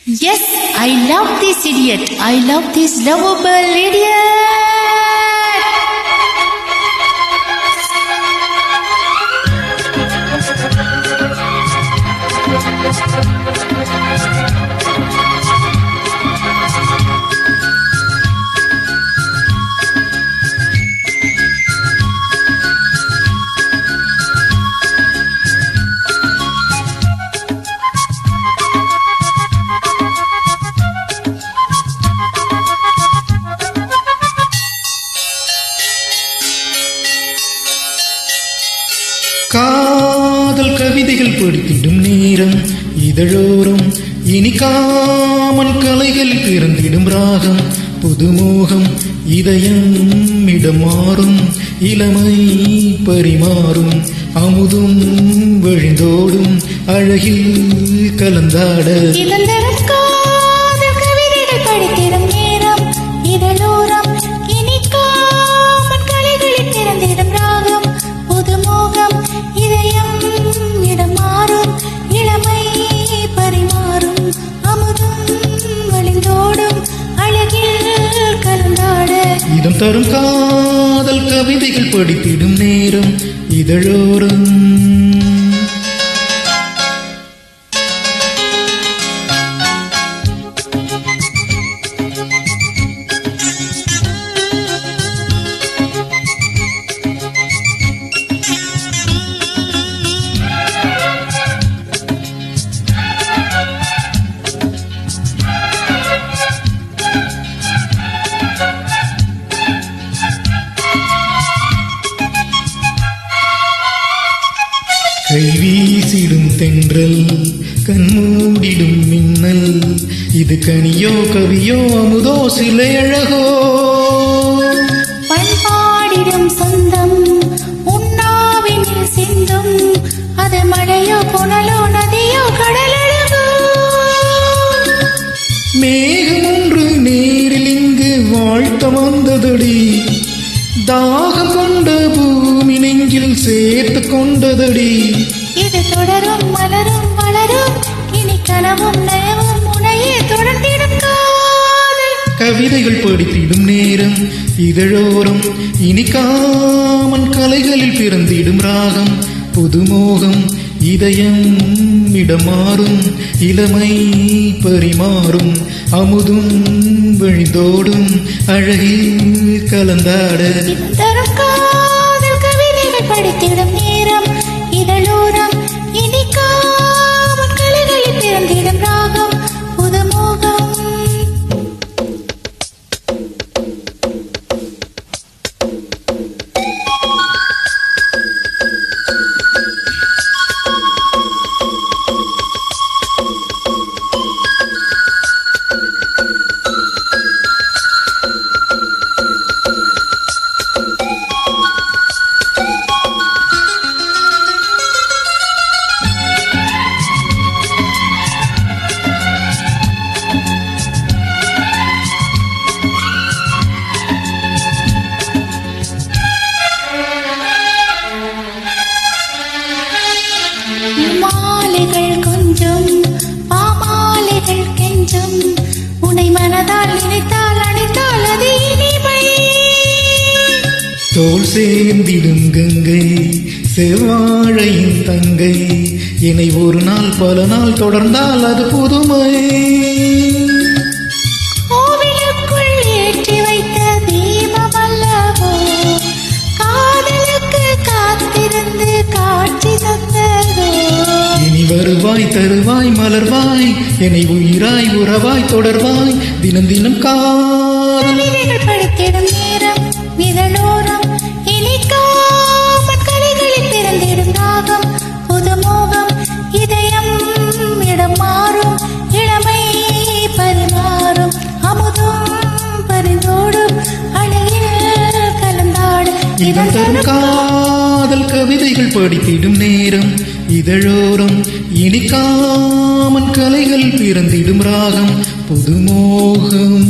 Yes, I love this idiot. I love this lovable idiot. காதல் கவிதைகள் படித்திடும் நேரம் இதழோரம் இனிக்காமன் கலைகள் பிறந்திடும் ராகம் புதுமோகம் இதயம் இடமாறும் இளமை பரிமாறும் அமுதும் வழிந்தோடும் அழகில் கலந்தாட இதம் தரும் காதல் கவிதைகள் படித்திடும் நேரம் இதழோரம் கைவீசிடும் தென்றல் கண்மூடிடும் மின்னல் இது கனியோ கவியோ அமுதோ சிலை அழகோ பண்பாடிடும் சொந்தம் உண்ணாவின் சிந்தும் அது மழையோ புனலோ நதியோ கடலழகோ மேகம் ஒன்று நேரில் இங்கு வாழ்த்த வந்ததடி தாகம் கொண்ட பூமி நெஞ்சில் சேர்த்து கொண்டதடி இது தொடரும் மலரும் வளரும் இனி கனவும் நயவும் முனையே தொடர்ந்திடும் காதல் கவிதைகள் படித்திடும் நேரம் இதழோரம் இனிக்காமன் கலைகளில் பிறந்திடும் ராகம் புதுமோகம் இதயம் இடமாறும் இளமை பரிமாறும் அமுதும் வழிந்தோடும் அழகில் கலந்தாட காதல் கவிதைகள் படித்திடும் நேரம் இதழோரம் இனிக்காமன் கலைகளில் பிறந்திடும் ராகம் புதுமோகம் மாலைகள் கொஞ்சம் பாமாலைகள் கெஞ்சும் உனை மனதால் நினைத்தால் அணைத்தால் அது இனிமை தோல் சேர்ந்திடும் கங்கை செவ்வாழையின் தங்கை என்னை ஒரு நாள் பல நாள் தொடர்ந்தால் அது புதுமை கோவிலுக்குள் ஏற்றி வைத்த தீபம் அல்லவோ காதலுக்கு காத்திருந்து காட்சி தந்ததோ இனி வருவாய் தருவாய் மலர்வாய் என்னை உயிராய் உறவாய் தொடர்வாய் தினம் தினம் கவிதைகள் படித்திடும் நேரம் இதழோரம் இனிக்காமன் கலைகளில் பிறந்திடும் ராகம் புதுமோகம் இதயம் இடம் மாறும் இளமை பரிமாறும் அமுதும் பரிந்தோடும் அழகில் கலந்தாடு இதம் தரும் காதல் கவிதைகள் படித்திடும் நேரம் இதழோரம் இனிக்காமன் கலைகள் பிறந்திடும் ராகம் புதுமோகம்